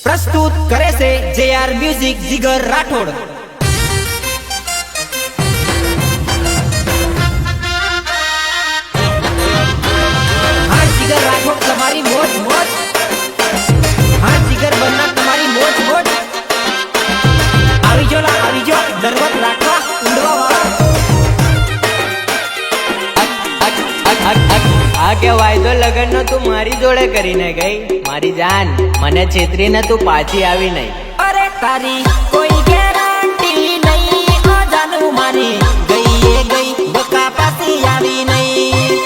प्रस्तुत करे से JR म्यूजिक जिगर राठौड़। हाँ जिगर राठौड़ तुम्हारी मौज मौज, हाँ जिगर बनना तुम्हारी मौज मौज। આવી જો દરવત રાઠવા ઉંડવા આ કે વાયદો લગન નો તું મારી જોડે કરીને ગઈ, મારી જાન મને છેતરીને તું પાછી આવી નહીં। અરે તારી કોઈ ગેરંટી નહીં, ઓ જાનુ મારી ગઈ એ ગઈ બકા પાછી આવી નહીં।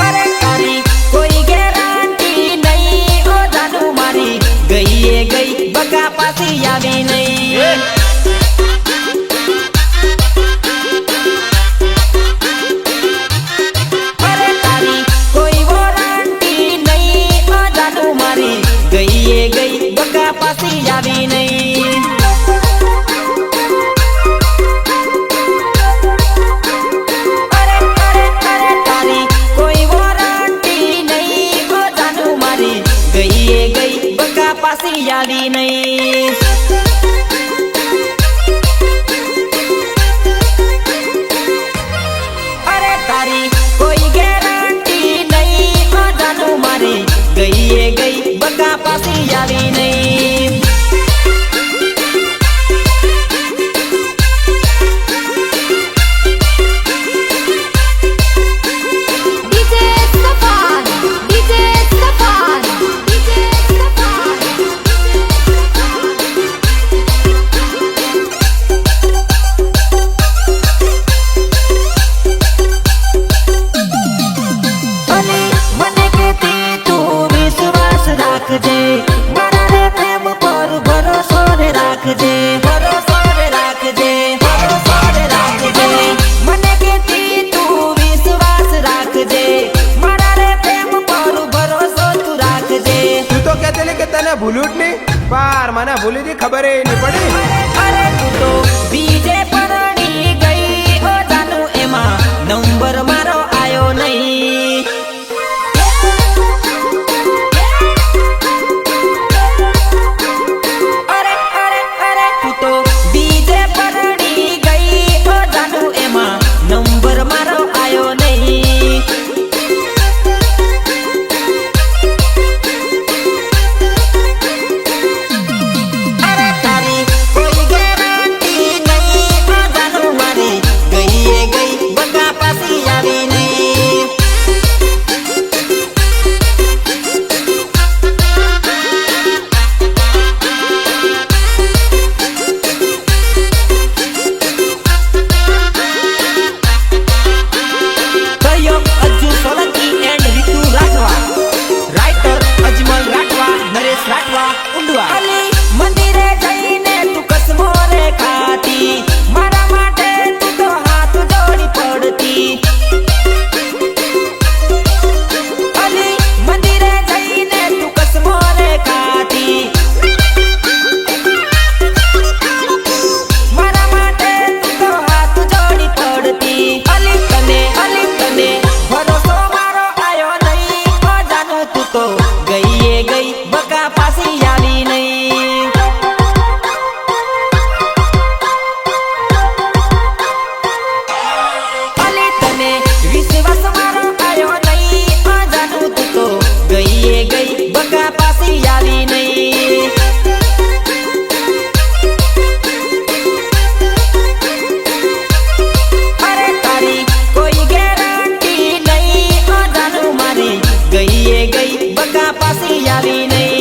અરે તારી કોઈ ગેરંટી નહીં, ઓ જાનુ મારી ગઈ એ ગઈ બકા પાછી આવી નહીં। પાછી આવી નહીં। અરે તારી કોઈ વોરંટી નહીં, ઓ જાનુ મારી ગઈ એ ગઈ બકા પાછી આવી નહીં। અરે તારી કોઈ ગેરંટી નહીં, ઓ જાનુ મારી ગઈ એ ગઈ બકા પાછી આવી નહીં। મારા રે પ્રેમ પર ભરોસો રે રાખજે, ભરોસો રે રાખજે, ભરોસો રે રાખજે। મને કેતી તું વિશ્વાસ રાખજે, મારા રે પ્રેમ પર ભરોસો તું રાખજે। તું તો કહેતી કે તને ભૂલું જ નહીં, પાર મને ભૂલી દી ખબર નહીં પડી। અરે તું તો બીજે પરણી ગઈ, ઓ જાનુ એમાં નંબર મારો આયો નહીં। મંદિરે જઈને તું કસમો રે ખાતી, મારા માટે તું તો હાથ જોડી પડતી। અલી મંદિરે જઈને તું કસમો રે ખાતી, મારા માટે તું તો હાથ જોડી પડતી। અલી તને ભરોસો મારો આયો નહીં, ઓ જાનુ તું તો ગઈ એ ગઈ બકા પાછી આવી નહીં। અલી તને વિશ્વાસ મારો આયો નહીં, ઓ જાનુ તું તો ગઈ એ ગઈ બકા પાછી આવી નહીં। અરે તારી કોઈ ગેરંટી નહીં, ઓ જાનુ મારી ગઈ એ ગઈ બકા પાછી આવી નહીં।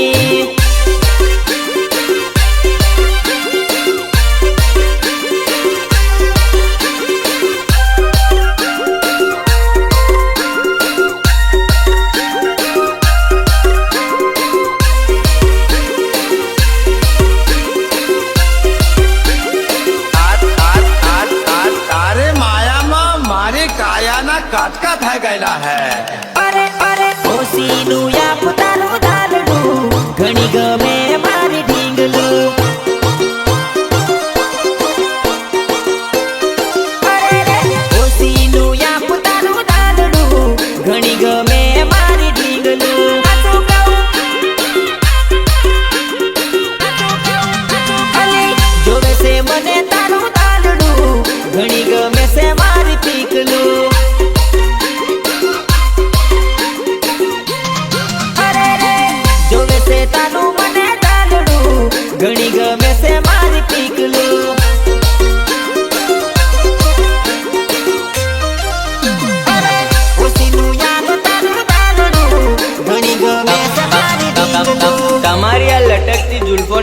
તારે માયામાં મારી કાયાના કાટકા થઈ ગયેલા હે। અરે ઓસીનું યા પોતાનું દાલડું ઘણી ગમે મારી ઢીંગલું। અરે ઓસીનું યા પોતાનું દાલડું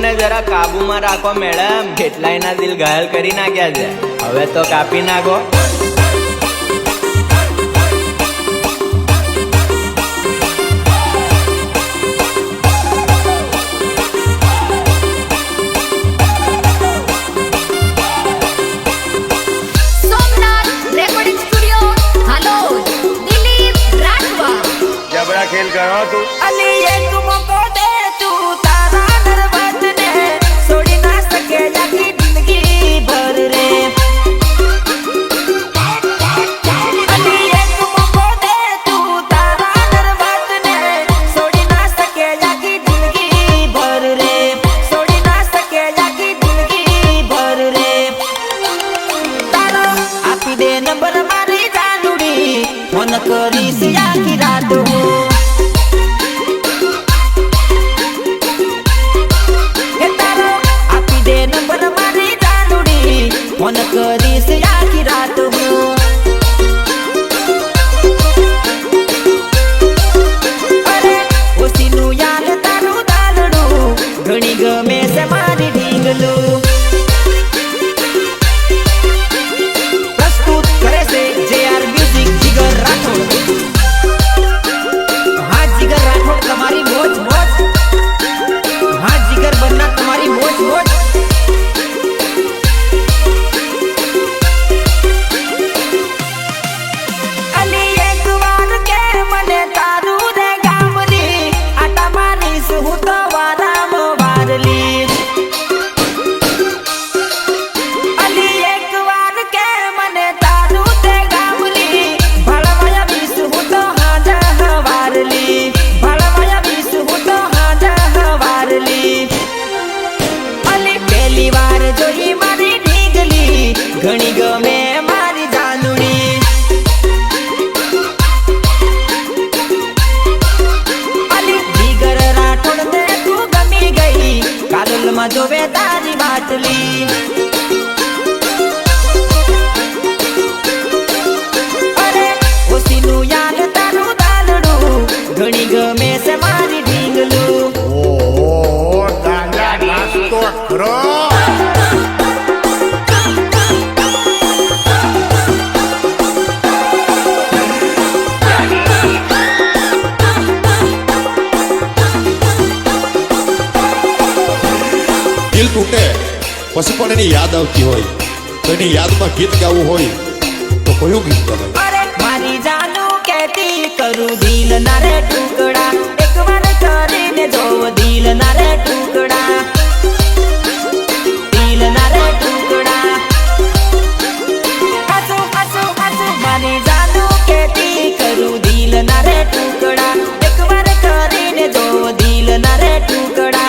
લોકોને જરા કાબુમાં રાખો મેડમ, કેટલાયના દિલ ઘાયલ કરી નાખ્યા છે. હવે તો કાપી નાખો. जबरा खेल करो तू. અલી એક મોકો દે તું તારા નરવતને છોડી ના શકે આખી જિંદગી ભર રે. અલી એક મોકો દે તું તારા નરવતને છોડી ના શકે આખી જિંદગી ભર રે. છોડી ના શકે આખી જિંદગી ભર રે. તારો આપી દે નંબર મારી જાનુડી, ફોન કરીશ આખી રાત હું. ફોન કરીશ આખી રાત હું. અરે ઓસીનું યાદ તારું દાલડું ઘણી ગમે છે મારી ઢીંગલું. પ્રસ્તુત કરે છે JR મ્યુઝિક જીગર રાઠોડ. હા જીગર રાઠોડ તમારી મોજ મોજ. હા જીગર બન્ના તમારી મોજ મોજ. ઘણી ગમે મારી જાનુડી. અલી જીગર રાઠોડ ને તું ગમી ગઈ, કાદલમાં જોવે તારી બાટલી. અરે ઓસીનું યાદ તારું દાલડું ઘણી ગમે છે મારી ઢીંગલું. ઓહો દાદા નાસ્તો કરો. દિલ તૂટે પછી પણ એની યાદ આવતી હોય તો એની યાદમાં ગીત ગાવું હોય તો કયું ગીત ગમે? અરે મારી જાનુ કહેતી કરું દિલ ના રે ટુકડા, એક વાર કરીને જોવ દિલ ના રે ટુકડા. દિલ ના રે ટુકડા. હસુ હસુ હસુ મારી જાનુ કહેતી કરું દિલ ના રે ટુકડા, એક વાર કરીને જોવ દિલ ના રે ટુકડા.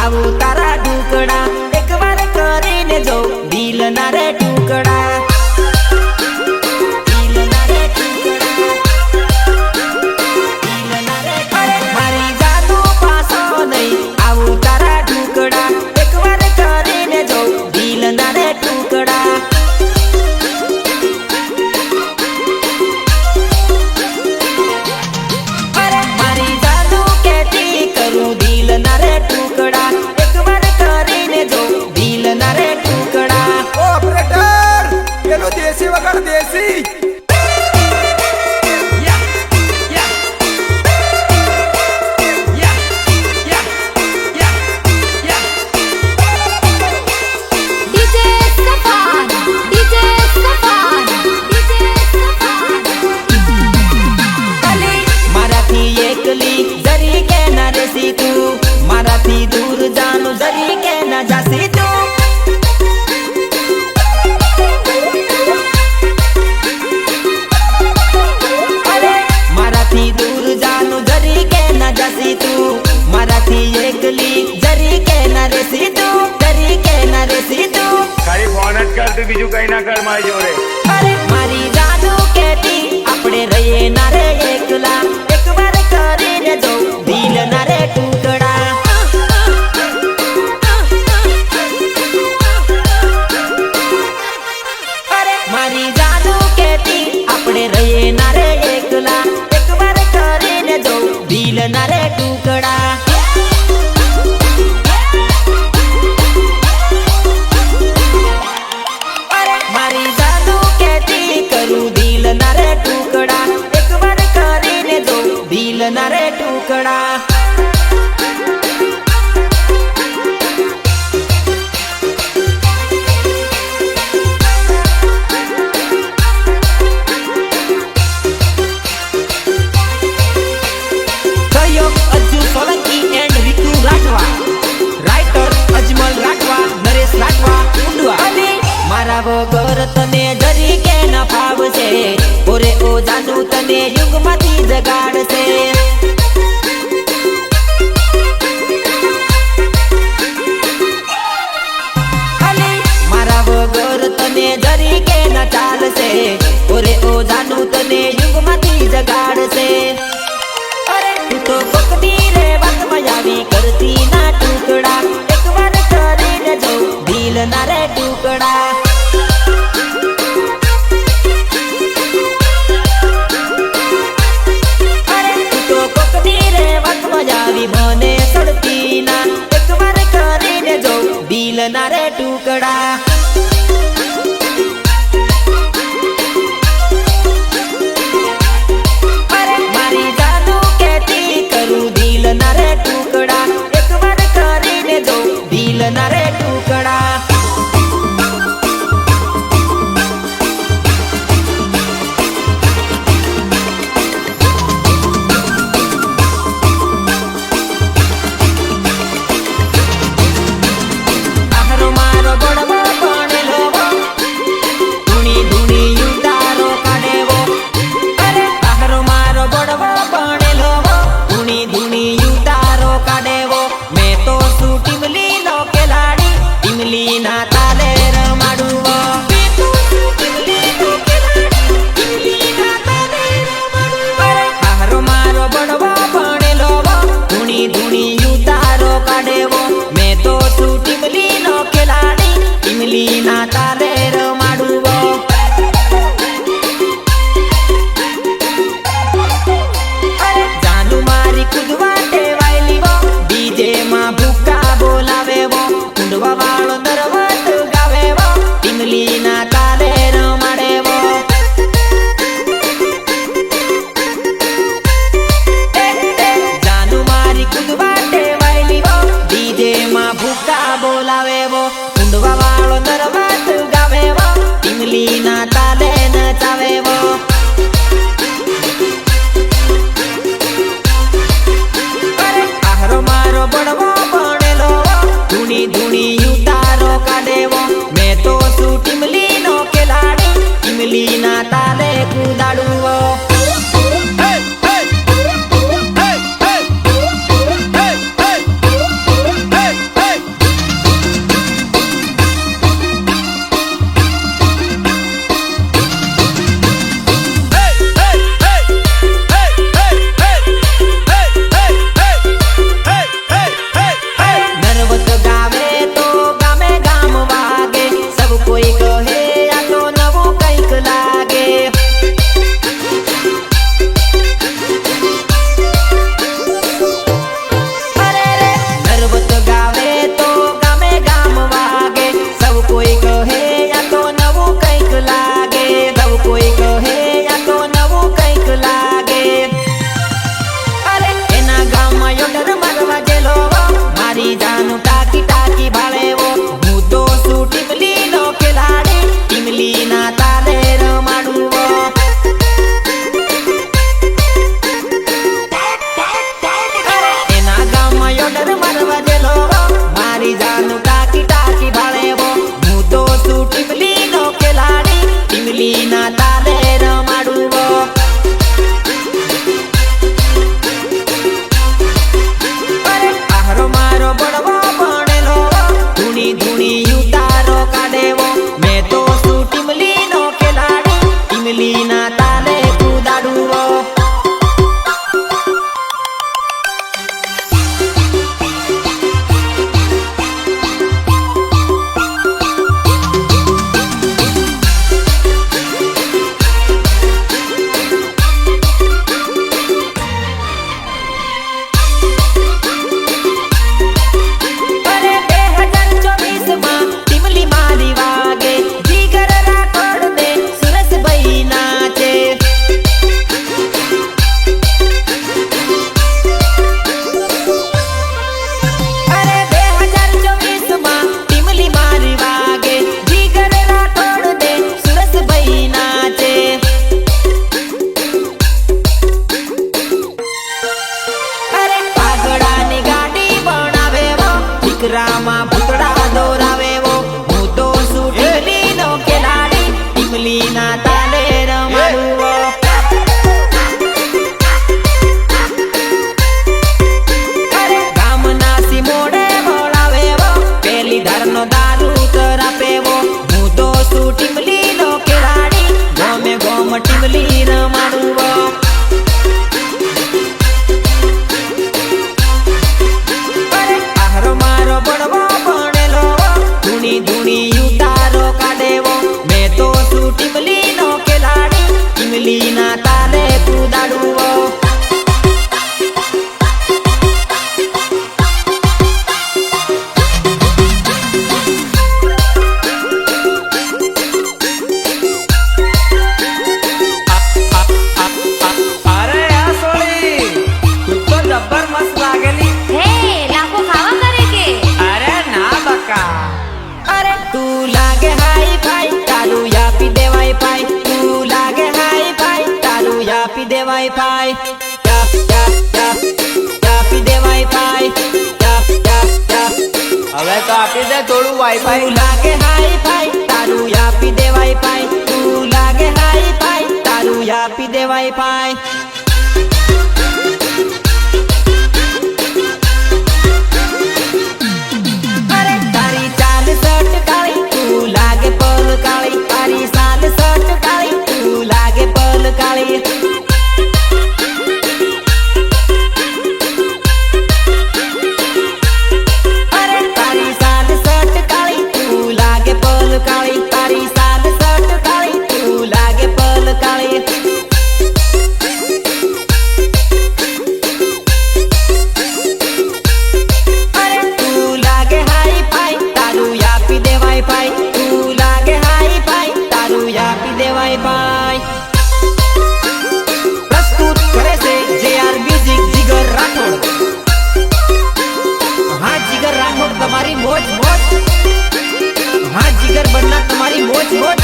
આવું તારા ઢુકડા, એક વાર દીકરામાં ભૂતડા દોરાવે વો હું તો શું ટીમલીનો ખેલાડી ટીમલીના તાલે રમાડું વો ગામના સિમોડે બોલાવે વો પેલી ધારનો દારૂ તરાપે વો હું તો શું ટીમલીનો ખેલાડી ગોમે ગોમ ટીમલી રમાડું વો ટીમલીના તાલે કુદાડું વો અરે આ સોળી તું તો જબ્બર મસ્ત લાગેલી. હે લાખો ખાવા કરે કે અરે ના બકા. અરે તું લાગે હાઈ ફાઈ તારું યાપી દેવાય પાઈ તું લાગે હાઈ ફાઈ તારું યાપી દેવાય પાઈ યાપી દેવાય પાઈ હવે તો આપી દે થોડું વાઈફાઈ. તું લાગે હાઈ ફાઈ તારું યાપી દેવાય પાઈ તું લાગે હાઈ ફાઈ તારું યાપી દેવાય પાઈ અરે તારી ચાલ સટ કાળી તું લાગે પલ કાળી તારી સાલ સટ કાળી તું લાગે પલ કાળી અરે તારી સાલ સટ કાળી તું લાગે પલ કાળી તારી સાલ સટ કાળી તું લાગે પલ કાળી અરે તું લાગે હાઈ ફાઈ તારું યાપી દેવાય પાઈ તું લાગે હાઈ ફાઈ તારું યાપી દેવાય પાઈ પ્રસ્તુત કરે છે JR મ્યુઝિક જીગર રાઠોડ હા જીગર રાઠોડ તમારી મોજ મોજ હા જીગર બન્ના તમારી મોજ મોજ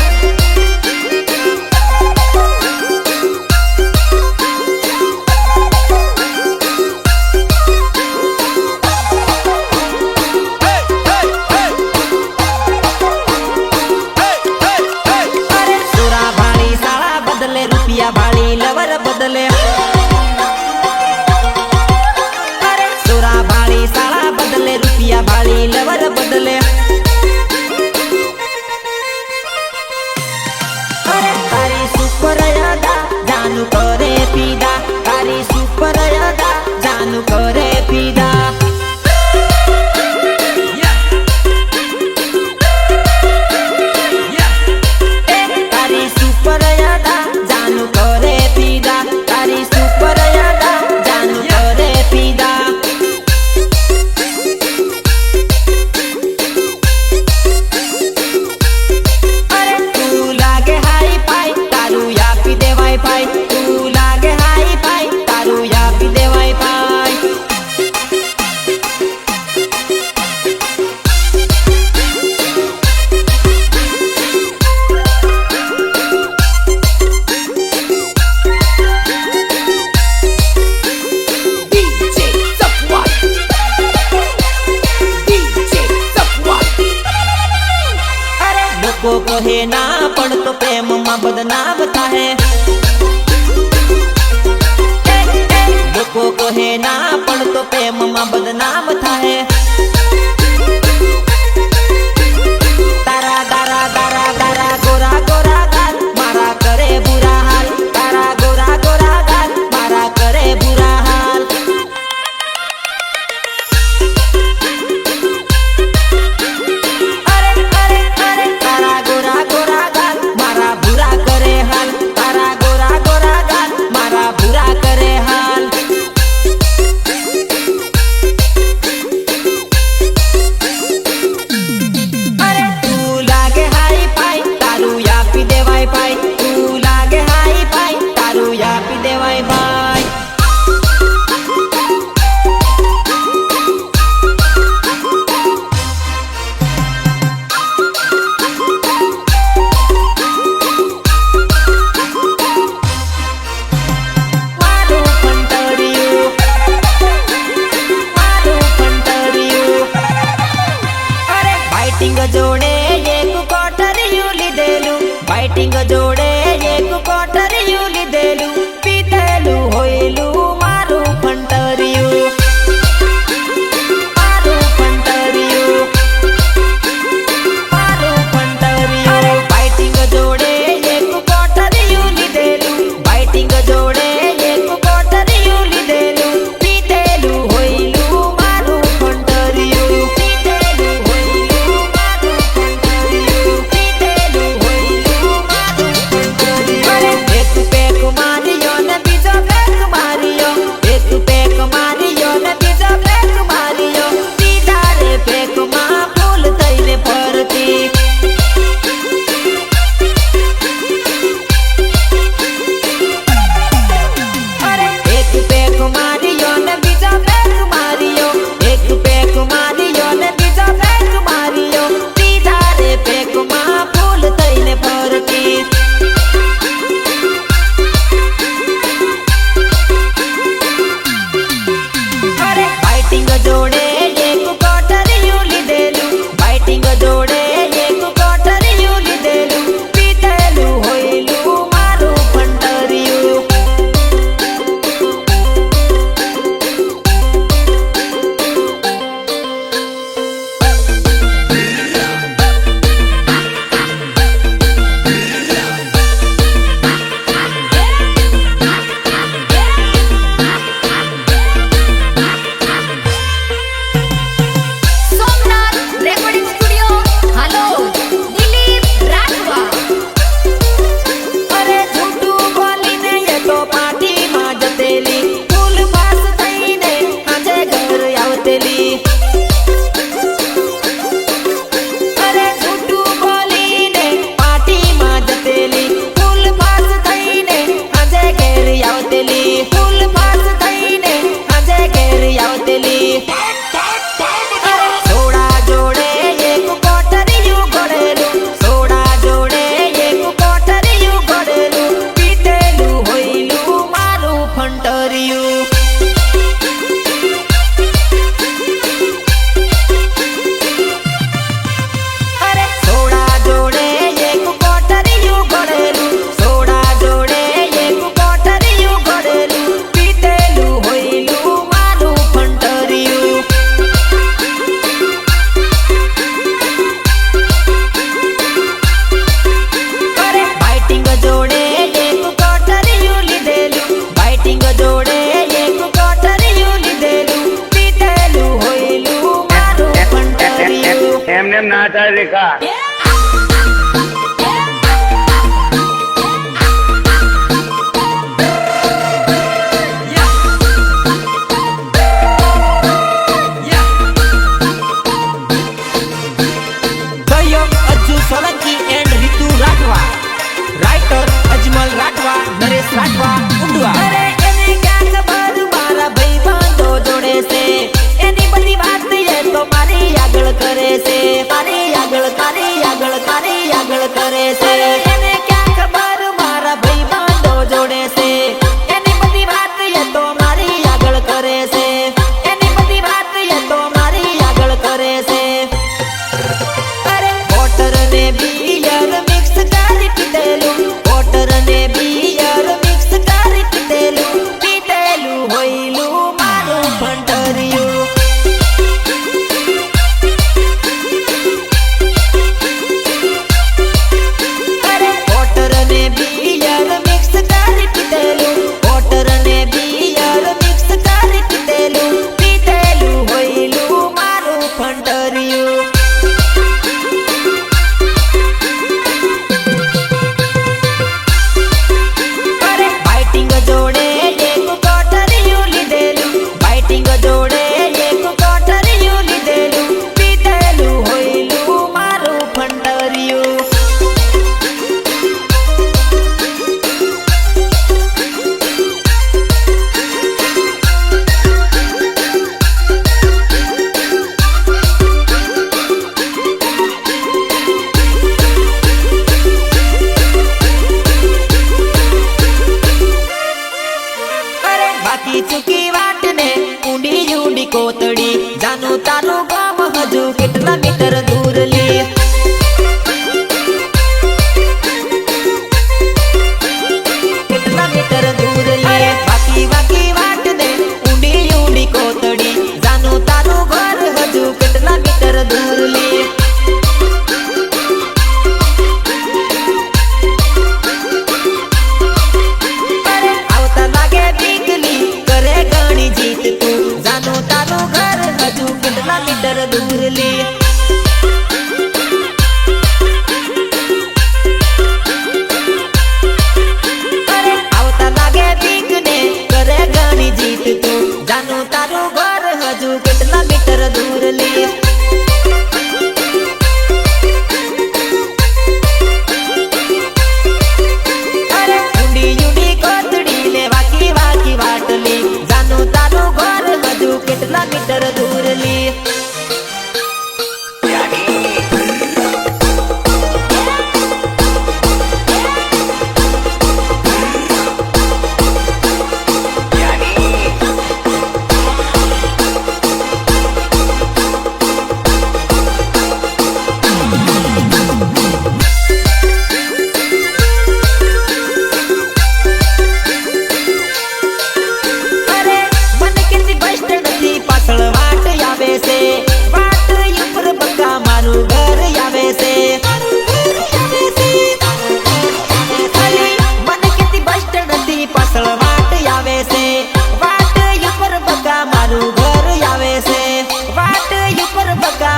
અરે સોરા ભાળી સાળા બદલે રૂપિયા ભાળી લવર બદલે અરે સોરા ભાળી સાળા બદલે રૂપિયા ભાળી લવર બદલે અરે તારી સુપર યાદા જાનુ કરે પીડા તારી સુપર યાદા જાનુ કરે પીડા તારી સુપર યાદા જાનુ કરે પીડા તારી સુપર યાદા જાનુ કરે પીડા અરે તું લાગે હાઈ ફાઈ તારું યાપી દેવાય પાઈ તું લાગે હાઈ ફાઈ તારું યાપી દેવાય પાઈ અરે લોકો કહે ના પડતો પ્રેમમાં બદનામ થાહે લોકો કહે ના પડતો પ્રેમમાં બદનામ થાહે તારા દારા દારા દારા ગોરા ગોરા ગાલ મારા કરે બુરા હાલ તારા ગોરા ગોરા ગાલ મારા કરે બુરા હાલ અરે અરે અરે તારા ગોરા ગોરા ગાલ મારા બુરા કરે હાલ તારા ગોરા ગોરા ગાલ મારા બુરા કરે હાલ પેકમાં ફૂલ થઈને ફરતી. અરે એક પેક માર્યો ને બીજા પેક માર્યો, એક પેક માર્યો ને બીજા પેક માર્યો, ત્રીજા રે પેકમાં ફૂલ થઈને ફરતી. અરે ફાઇટિંગ જોડે એક કોટરિયું લીધેલું, ફાઇટિંગ જોડે એક કોટરિયું લીધેલું, પીધેલું હોયલું મારું ફંટરિયું. Somnath recording studio Halol, Dilip Rathwa. અરે જૂઠું બોલીને એ તો પાર્ટીમાં જતેલી, ફૂલ પાસ થઈને આજે ઘર આવતેલી. અરે જૂઠું બોલીને પાર્ટીમાં જતેલી, ફૂલ પાસ થઈને આજે ઘેર આવતેલી, ફૂલ પાસ થઈને આજે ઘેર આવતેલી. અરે સોડા જોડે એક કોટરિયું ઘડેલું, સોડા જોડે એક કોટરિયું ઘડેલું, પીધેલું હોયલું મારું ફંટરિયું. અરે સોડા જોડે એક કોટરિયું ઘડેલું, સોડા જોડે એક કોટરિયું ઘડેલું, પીધેલું હોયલું મારું ફંટરિયું. અરે ફાઇટિંગ જોડે એક કોટરિયું લીધેલું, ફાઇટિંગ જોડે એક કોટરિયું લીધેલું, પીધેલું હોયલું મારું ફંટરિયું. એમને એમ ના થાય રેખા. ગાયક અજ્જુ સોલંકી એન્ડ રીતુ રાઠવા, રાઇટર અજમલ રાઠવા, નરેશ રાઠવા, ઉંડવા. અરે એને ક્યાં ખબર મારા ભાઈબંધો જોડે છે, એની બધી વાત એ તો મારી આગળ કરે છે, મારી આગળ તારી આગળ તારી આગળ કરે છે. એને ક્યાં ખબર મારા ભાઈબંધો જોડે છે, એની બધી વાત એ તો મારી આગળ કરે છે, એની બધી વાત એ તો મારી આગળ કરે છે. અરે વોટર ને બિયર મિક્સ કરી પીધેલું, વોટર ને બિયર મિક્સ કરી પીધેલું, પીધેલું હોયલું મારું ફંટરિયું. અરે વોટર ને બિયર મિક્સ કરી પીધેલું, વોટર ને બિયર મિક્સ કરી પીધેલું, પીધેલું હોયલું મારું ફંટરિયું. અરે ફાઇટિંગ જોડે એક કોટરિયું લીધેલું, ફાઇટિંગ જોડે એક કોટરિયું લીધેલું, પીધેલું હોયલું મારું ફંટરિયું. અરે બાકી ચૂકી વાટને ઊંડી ઊંડી કોતડી, જાનું તારું ગામ હજુ કેટલા મીટર દૂર લે. કેટલા મીટર દૂર લે. બાકી બાકી વાટને ઊંડી ઊંડી કોતડી, જાનું તારું ઘર હજુ કેટલા મીટર દૂર લે. અરે આવતા લાગે બીકલી કરે ઘણી જીત તું, જાનું તારું ઘર હજુ કેટલા મીટર દૂર લે. અરે આવતા લાગે બીકને કરે ઘણી જીત તું, જાનું તારું ઘર હજુ કેટલા મીટર દૂર લે.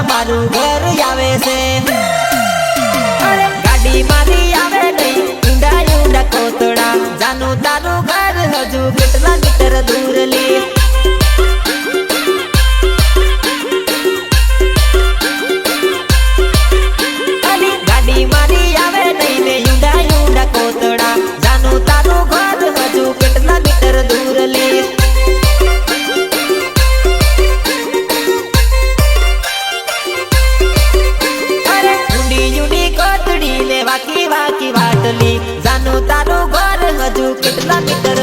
મારું ઘર આવે છે અરે ગાડી મારી આવે નહીં ઊંડા ઊંડા કોતડા જાનું તારું ઘર હજુ કેટલા મીટર દૂર લી ગાડી મારી આવે નહીં ને ઊંડા ઊંડા કોતડા જાનું તારું ઘર હજુ કેટલા મીટર દૂર લી વાકી વાકી વાટલી જાનું તારું ઘર હજુ કેટલા મીટર